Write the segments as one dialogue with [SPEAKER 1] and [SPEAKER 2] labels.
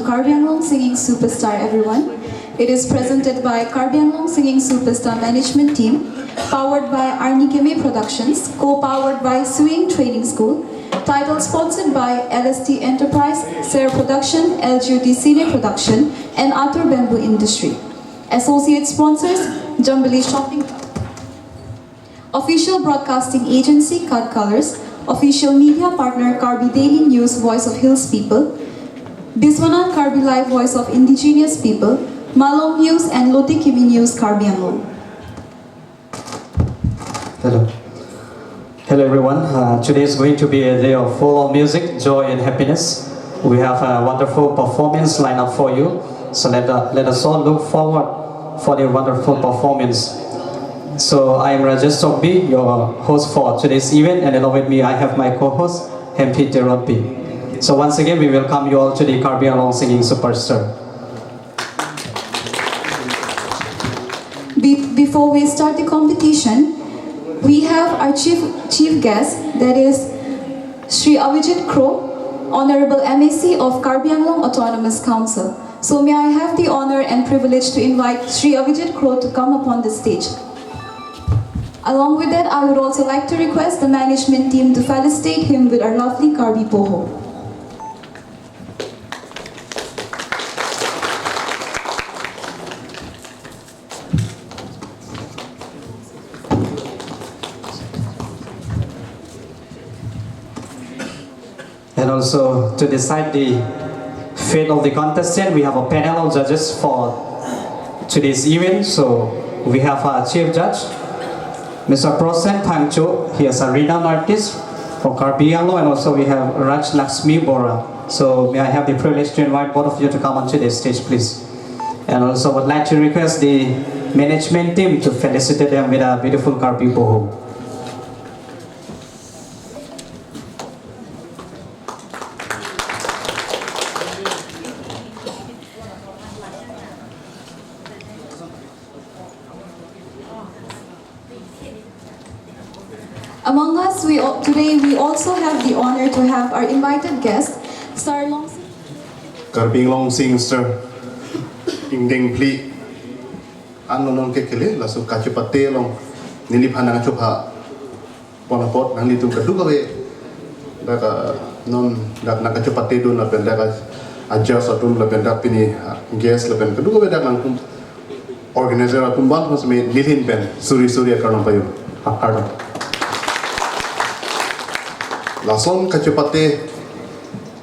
[SPEAKER 1] Karbi Anglong Singing Superstar, everyone. It is presented by Karbi Anglong Singing Superstar Management Team, powered by Arnikeme Productions, co-powered by Swing Training School, title sponsored by LST Enterprise, Sarah Production, LGUT Cine Production, and Arthur Bamboo Industry. Associate sponsors, Jumbili Shopping. Official broadcasting agency, Card Colors. Official media partner, Karbi Daily News, Voice of Hills People. Biswanath Karbi Live, Voice of Indigenous People. Malong News and Loti Kimi News, Karbi Anglong.
[SPEAKER 2] Hello. Hello everyone. Today is going to be a day of full of music, joy and happiness. We have a wonderful performance lined up for you. So let us all look forward for the wonderful performance. So I am Rajesh Chokbi, your host for today's event, and along with me I have my co-host, Hempit Terodpi. So once again we welcome you all to the Karbi Anglong Singing Superstar.
[SPEAKER 1] Before we start the competition, we have our chief guest, that is Sri Avijit Crow, Honorable MAC of Karbi Anglong Autonomous Council. So may I have the honor and privilege to invite Sri Avijit Crow to come upon the stage. Along with that, I would also like to request the management team to felicitate him with our lovely Karbi Poho.
[SPEAKER 2] And also to decide the fate of the contestant, we have a panel of judges for today's event. So we have our chief judge, Mr. Prosen Thangcho. He is a renowned artist from Karbi Anglong, and also we have Raj Lakshmi Bora. So may I have the privilege to invite both of you to come onto the stage, please. And also would like to request the management team to felicitate them with a beautiful Karbi Boho.
[SPEAKER 1] Among us, today we also have the honor to have our invited guest, Star Long.
[SPEAKER 3] Karbi Anglong Singing Star, Ingdeng Pli, Anonon Kekele, Lasso Kachupate Long, Nilipanang Chupa, Bonapot, Nalitu Kadugawe, Daga non Nakachupate Dun, Lapendaga, Adjust Atun, Lapendapini, Guest Lapen Kadugawe, Dagan, Organizer Atumban was made Nilin Ben, Surya Karnampayu, Akardo. Lason Kachupate,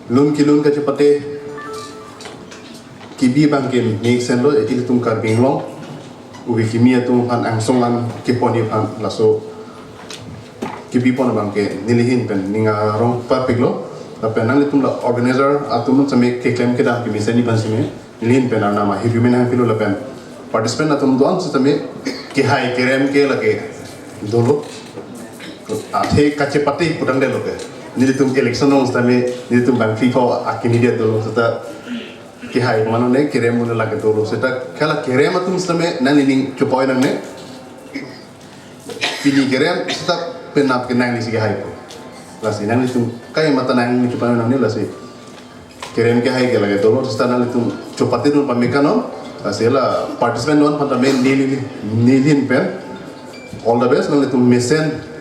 [SPEAKER 3] Lun Kilun Kachupate, Kibi Bangkin, Nik Senlo, Ilitum Karbi Anglong, Wikimia Tum Pan Angsongan, Kiponi Pan Lasso, Kibi Pon Banke, Nilihin Pen, Ninga Rong Papiglo, the Penalitum organizer, Atum to make Keklem Kedam, Kimisani Pansime, Nilin Pen Anama, if you may have Pilo Pen, participant Atum Dons to make Kihai Kerem Kelake, Dolo. Ate Kachepati Putandeloke. Nilitum election on Stame, Nilitum Bank FIFA, Akinidia Dolo, Seta Kihai, Manone, Keremuna Lagatolo, Seta Kala Kerematum Stame, Nanining Chupoinane, Pili Kerem, Seta Penap Kenang Hypo. Lasi Nanitum Kayamatanang Chupanani, Lasi Kerem Kahai Lagatolo, Stanalitum Chupatino Pamecano, Lasela, participant one Pantame, Nilin Pen. All the best, Nalitum Mesen.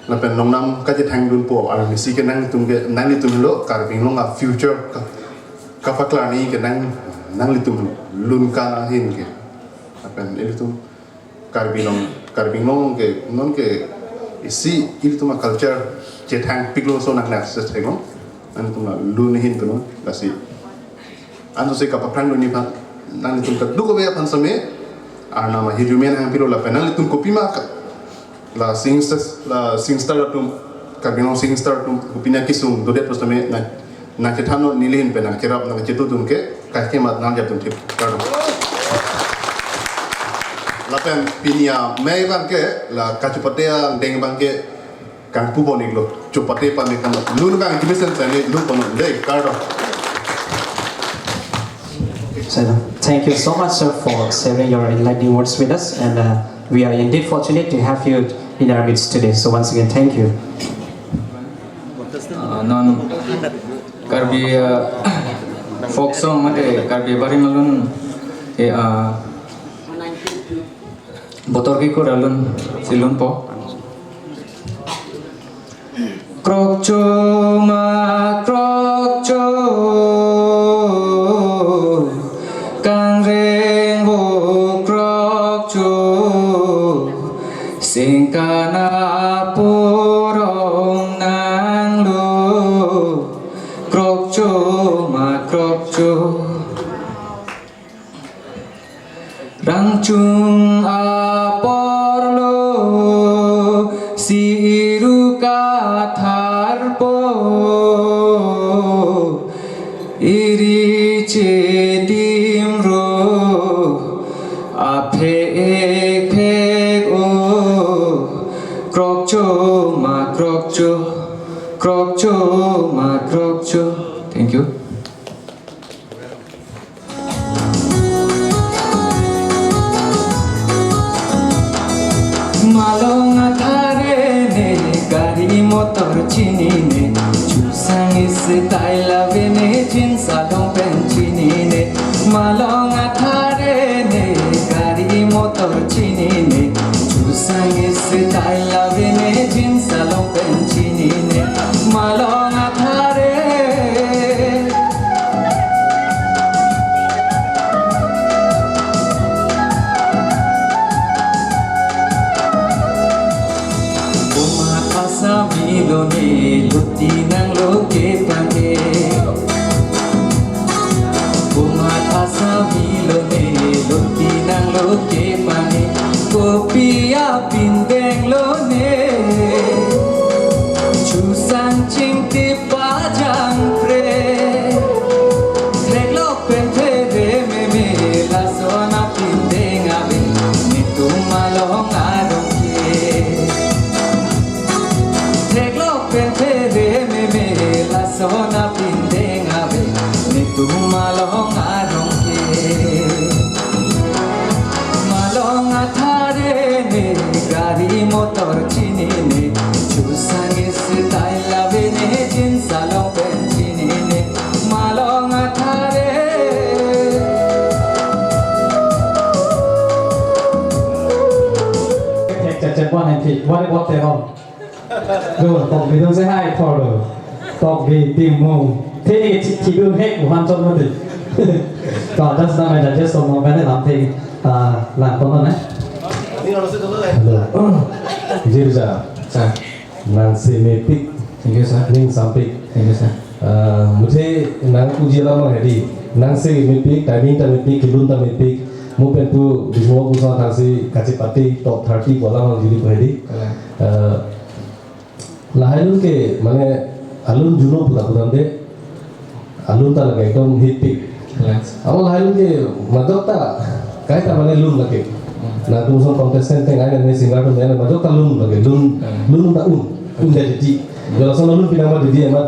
[SPEAKER 3] Lapen nongnam kajet hang dun po ar misi ke nang litum lo Karbi Anglong a future kapaklani ke nang litum lun kana hin ke lapen ilitum Karbi Anglong ke non ke isi ilitum a culture jet hang piglo so nak nak ses hengom nang litum lun hin tu no lasi anu se kapaklan dun ni pan nang litum ka duko be pan same ar nama hirumen hang pilo lapen nang litum kopi ma la singstar tum Karbi Anglong singstar tum kupina kisung dodet postame na ketano nilin pena kerap na ketu tum ke kakhe mat nang jatum tip karo lapen pinia mei bang ke la kachupatea deng bang ke kang pubo niglo chupate pa me kan lun kang kimisen tane lu kono de karo.
[SPEAKER 2] So, thank you so much, sir, for sharing your enlightening words with us, and we are indeed fortunate to have you in our midst today. So once again, thank you.
[SPEAKER 4] Non Karbi folk song mate karbe bari malun botor ki ko dalun silun po krokcho ma krokcho kang reng ho krokcho singkana porong nang lo krokcho ma krokcho rangchung aporlo siru katharpo iri chedimro aphek phek o krokcho ma krokcho krokcho ma krokcho. Thank you. Malong athare ne gari motor chini ne chusang style ave ne jeans along pen chini ne malong athare ne gari motor chini ne chusang style ave ne jeans along pen chini ne malong athare Milone luti nang loke pake Umat asa milone luti nang loke pake Kopi apin benglone Chusan ching ti pajang pre Reglok pen pre me me la sona pin deng ave Nitu malong adong la sona pindeng ave nitu malong arong ke malong athare ne gari motor chini ne chusang style ave ne jeans along pen chini ne malong athare
[SPEAKER 5] Chắc quan hành thị what what they on rồi tổng bí thư sẽ hai thò rồi tổng bí tìm mông thế thì đương hết của hoàn trong luôn đi còn just năm nay là just một cái này làm thì làm con hơn đấy
[SPEAKER 6] Jadi bisa, nang semepik, ning sampik. Mungkin nang uji lama hari, nang semepik, timing tamepik, kilun tamepik, mungkin tu di semua pusat hasil kaci pati top 30 bola mang jadi hari. Lahirun ke mana alun juno putar deh, alun tak lagi itu hipik. Awal lahirun ke madok tak, kaya tak mana lun lagi. Nah tu musuh kontestan tengah ni singgah tu mana madok tak lun lagi, lun tak jadi. Kalau soal lun pinang mah jadi amat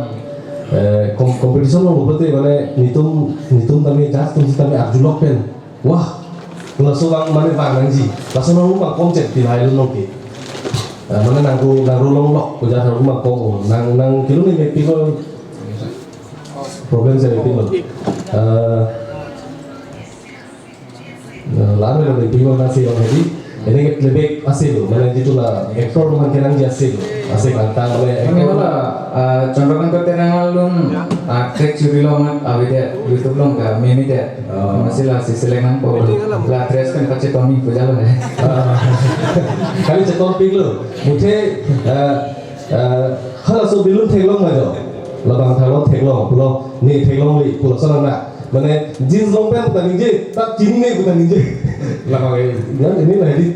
[SPEAKER 6] kompetisi orang berarti mana nitum kami jas tu kami abjulok pen. Wah, kalau soal mana bang nanti, kalau orang mah konsep di lahirun lagi. Mana nang rolong lok ko jahar rumah ko nang kilo ni mepi ko problem saya mepi ko lalu yang mepi ko nasi orang ini ini lebih asing mana itu lah ekor rumah kenang asing asing antang oleh
[SPEAKER 4] ekor lah contoh kan kau tenang alun cek curi longan awalnya YouTube long ka meme deh masih lah sisi lengan po lah tres kan kacau Tommy puja lo deh
[SPEAKER 6] kali cetor pik lo mungkin kalau so belum teglong aja labang thalong teglong pulau ni teglong li pulau sana nak mana jeans longpen bukan ninje tak cini ni bukan ninje labang ini lah jadi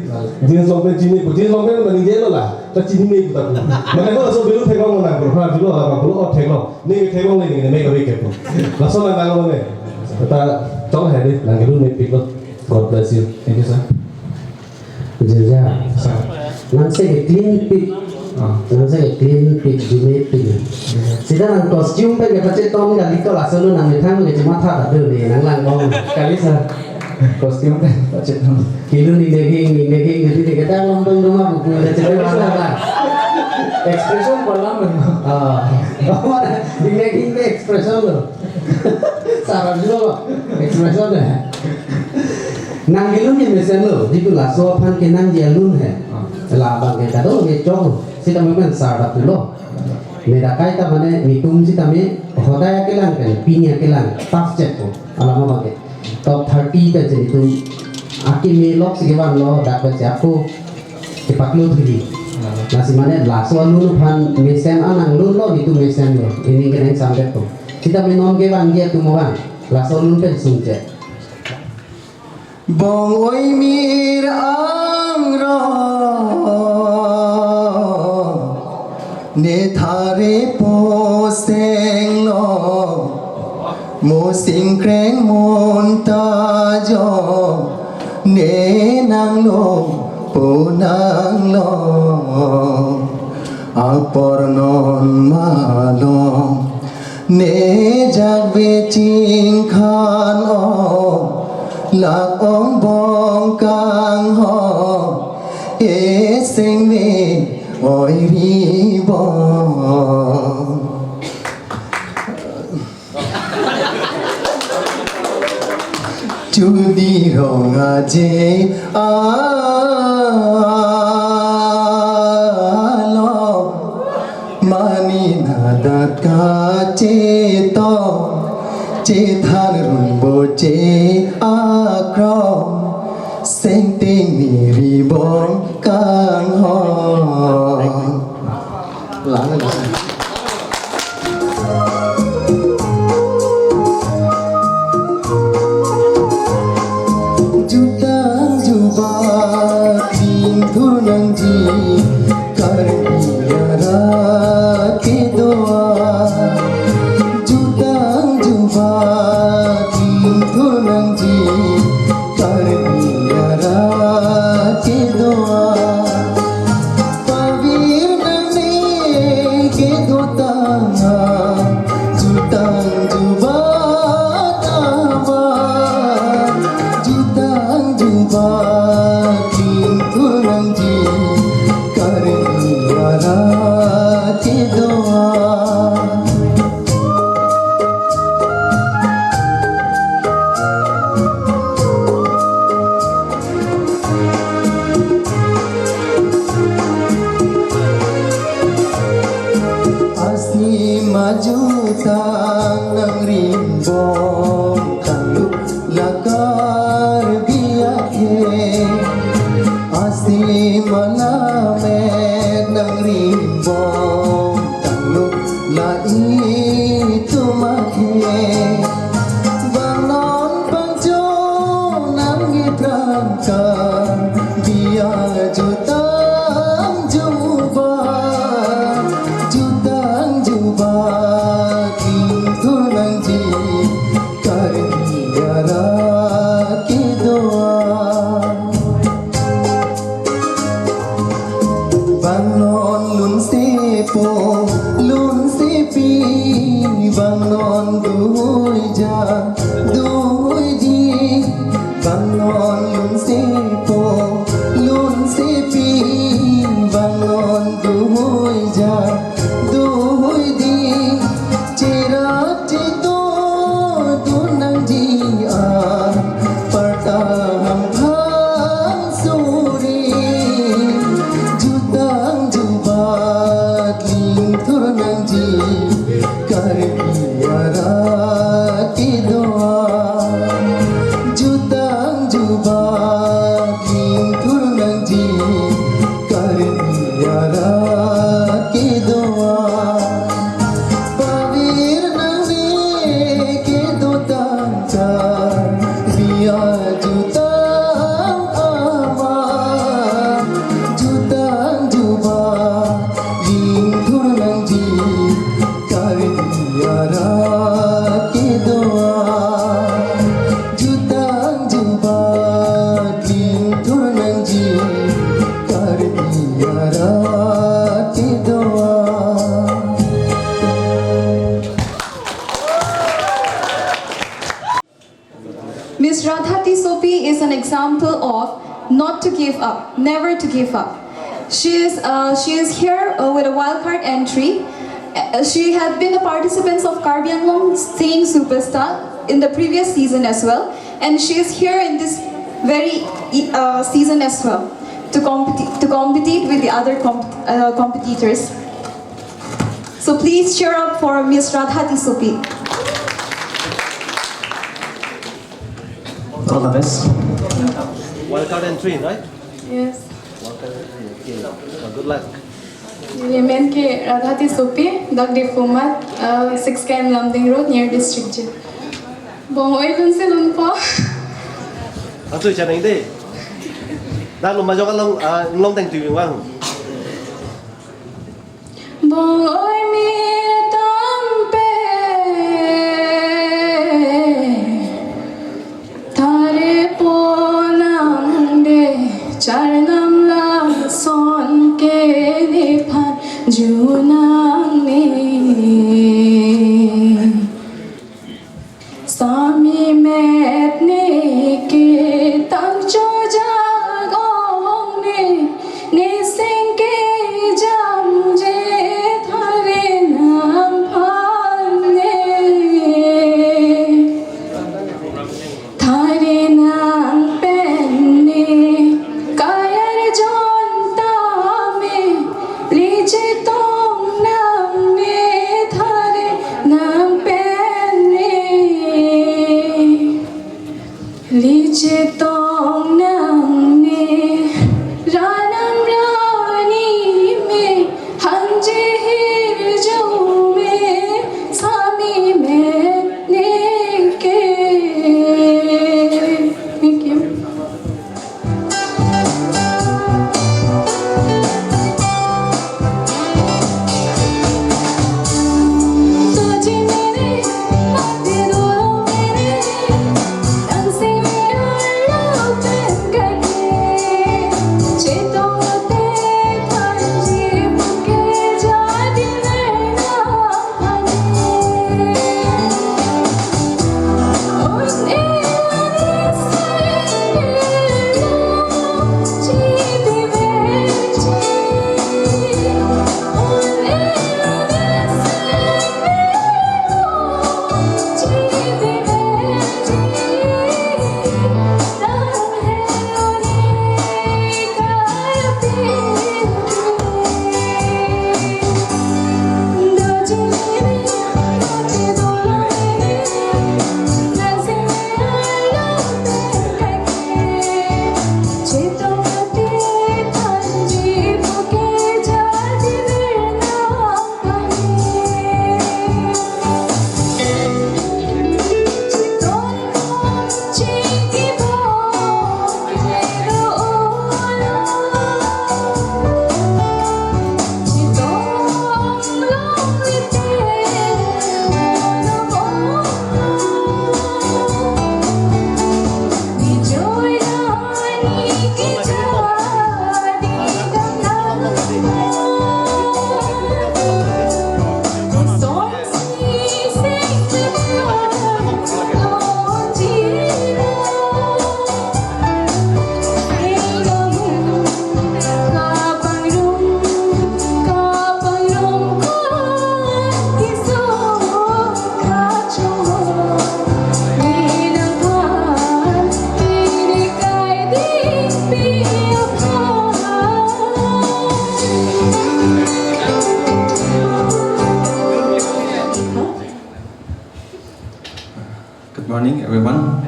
[SPEAKER 6] jeans longpen cini bukan ninje lo lah tak cini ni bukan mana kalau so belum teglong mana bro dulu labang pulau oh teglong ni teglong ni ni mereka mereka pun langsung nak nang mana kita coba hari nang dulu ni pik lo God bless you.
[SPEAKER 4] Thank you sir.
[SPEAKER 7] Jaja, nanti clean pick, nanti clean pick, jume pick. Sida nang kostum pe ke pace tom gali ko langsung nang mitang ke cuma thar ada ni nang lang kong
[SPEAKER 4] Kali sir. Kostum kan pacet
[SPEAKER 7] kilu ni daging jadi kita lompeng rumah buku kita cerita lah.
[SPEAKER 5] expression pala mo.
[SPEAKER 7] Bigla-bigla expression lo. Sarap juga expression है. Nang gilun ni mesen lo, di pula sopan ke nang jalun है. Labang ke kado ke chong, sita memang sarap lo. Mera kaita mane mitum sita me hodaya kelang kan, pinya kelang, tough check ko. Alama bage. Top 30 pe jadi tu. Aki melok sekian lo dapat siapa kepaklu tadi. Nasi mana laso lulu pan mesen anang lulu itu mesen lo. Ini kena sampai tu. Kita menon ke bangkia tu mohon. Laso lulu pen sunce.
[SPEAKER 4] Bong oi mir angro ne thare po seng lo mo sing kreng mon ta jo ne nang lo po nang lo apor non ma lo ne jag ve ching khan o lạc ống bong cang ho e sinh về ôi đi bong chú đi rồi ngà chê lo mani na đạt ca chê to chế than run bo chế akro sen ting ni ri bom kang ho lắng rồi jutang juba tin thur nang ji kar biara ke doa
[SPEAKER 1] Ms. Radhati Sopi is an example of not to give up, never to give up. She is here with a wildcard entry. She had been a participant of Karbianglong Singing Superstar in the previous season as well, and she is here in this very season as well to compete with the other competitors. So please cheer up for Miss Radhati Sopi.
[SPEAKER 2] All the best.
[SPEAKER 8] Wildcard entry, right?
[SPEAKER 9] Yes.
[SPEAKER 8] Wildcard entry. Okay. Good luck.
[SPEAKER 9] Limen ke Radhati Sopi, Dak de Fumat, 6 km Lamding Road near District J. Bong oi lun se lun po.
[SPEAKER 8] Atu cha nang de. Dak lu ma jo ka long teng tu wang.
[SPEAKER 9] Bong oi mi tampe thare po nang de charnam la son ke ne phan junang ne Sami met ne ke tang cho jagong ne sing ke jam je thare nam phan ne thare nam pen ne kayar jon ta me leje tong nam ne thare nam pen ne Liche tong nang ne ranam rani me hanje hir jo me sami me ne ke. Thank you. Sochi mere mate dolo mere Danse mera love kai ke Chetong te thanji buke jadi na phane Oin e
[SPEAKER 4] Good morning, everyone.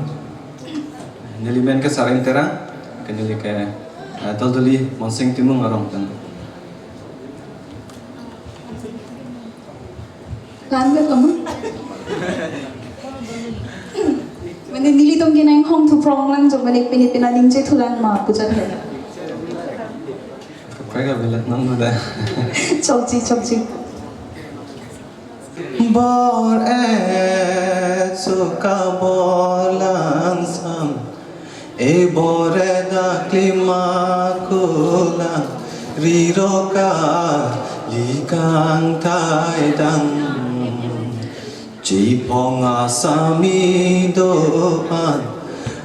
[SPEAKER 4] Nilimen ke sarang terang, kenili ke talduli monseng timung arong tan.
[SPEAKER 1] Langgit kamu? Mana nili tong kinaing hong tu prong lang jom balik pinit pinaling je tulan ma pujan he.
[SPEAKER 4] Kapag bilat nang muda.
[SPEAKER 1] Chokji.
[SPEAKER 4] Bor suka bolang sam e bore da klima kulang riroka likang tai dang jipong asami doan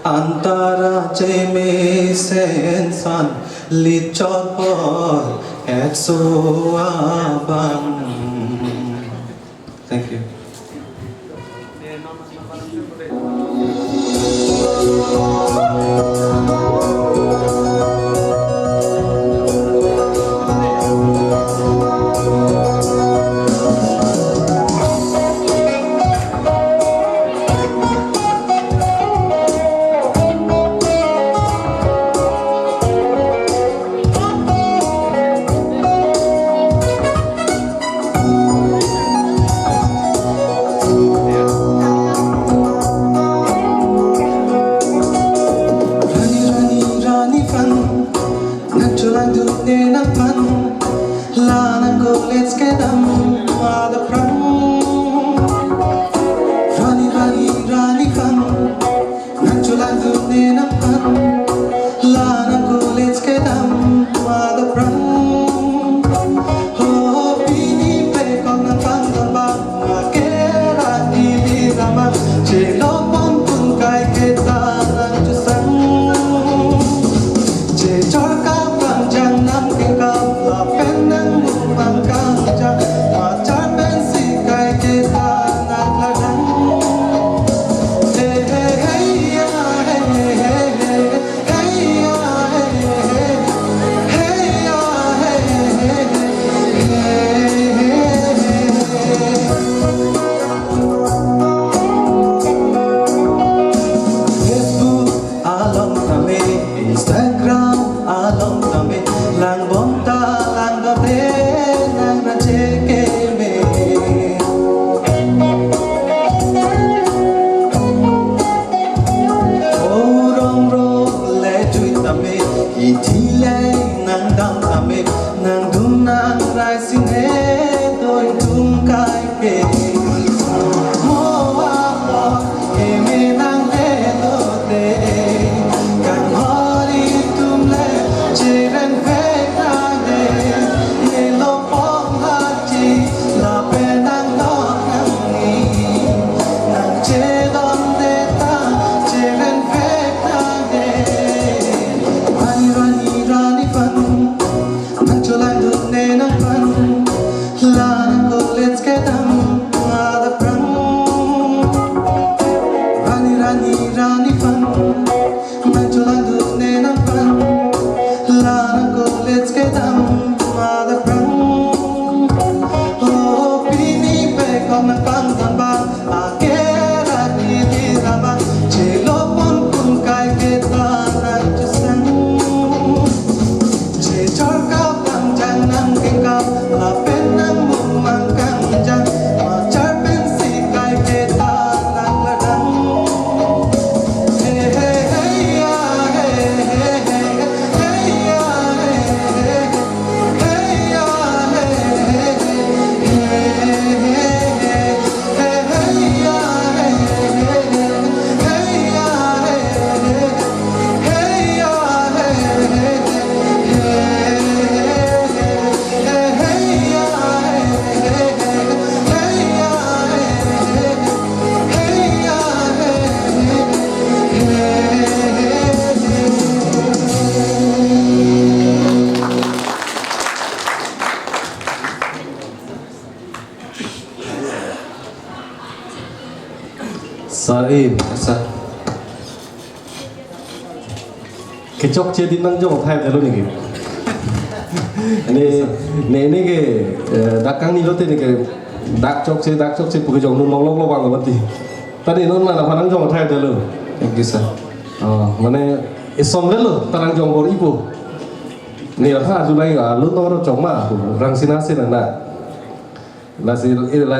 [SPEAKER 4] antara jeme sensan Lichot at so abang. Thank you.
[SPEAKER 6] Saim, asa. Kecok jadi nang jong thai dulu nih. Ini ke dakang ni lote nih ke dak cok sih bukan jong nun long lo bang berarti. Tadi nun mana panang jong thai dulu. Thank you sir. Oh, mana isom dulu tanang jong bor ibu. Nih apa julai lu tau jong mah rang sinasi nana. Nasi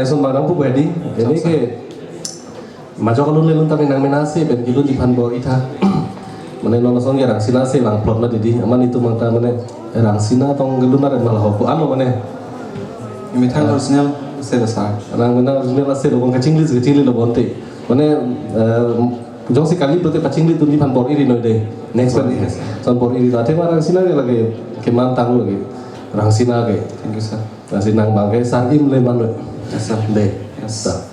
[SPEAKER 6] isom barang pun bedi. Ini ke Majo kalau lelun tapi nang menasi ben kilu di panbor ita. Mana nono song ya rang sinasi lang plot na didi. Aman itu mangta mana rang sina tong gelun na malah hopu anu mana. Ini tang original saya dasar. Rang mana original saya lo kecing li lo bonte. Mana jong si kali berarti pacing li tu di panbor iri no deh. Next one panbor iri tu. Tapi rang sina lagi kemantang lagi. Rang sina ke. Thank you sir. Rang sina bangke Saim le manu. Asal deh. Asal.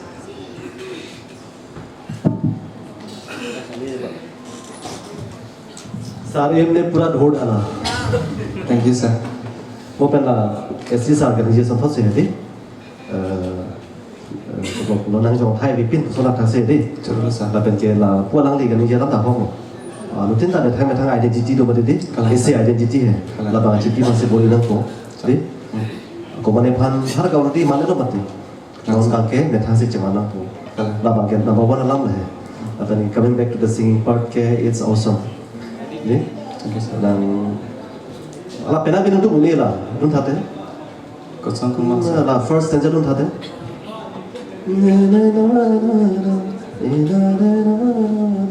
[SPEAKER 8] सारे हमने पूरा ढोड़ डाला
[SPEAKER 5] Thank you, sir.
[SPEAKER 8] Mo pen là SC organization thoát xe đi. Nó năng trong hai vị pin số là thang xe đi. Là bên kia là qua lăng đi cái này lắm đảo không. Nó tin ta được thang identity đâu mà đi. SC identity hè. Là bằng chỉ mà sẽ bồi năng phố. Đi. Có mà nên phan har cái đi mà nó mất đi. Nó càng cái nên thang xe chỉ mà năng phố. Là bằng cái number one lắm là. Là bên coming back to the singing part ke it's awesome. Đi. Dan là pena bin untuk mulai lah, belum tahu deh.
[SPEAKER 5] Kosong kumang.
[SPEAKER 8] Là first stanza belum tahu deh.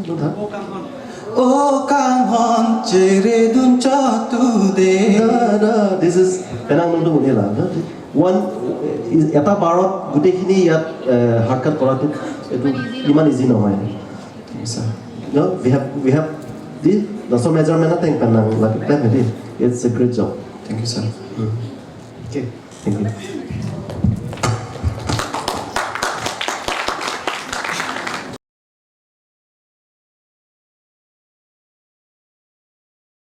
[SPEAKER 8] Belum tahu.
[SPEAKER 4] O kang hon chere dun cho tu de.
[SPEAKER 8] This is pena untuk mulai lah. One, eta barat gede kini ya harkat korat itu iman izin namanya. No, we have this. So measurement nothing penang lagi plan ini. It's a great job.
[SPEAKER 5] Thank you, sir.
[SPEAKER 8] Okay, thank you.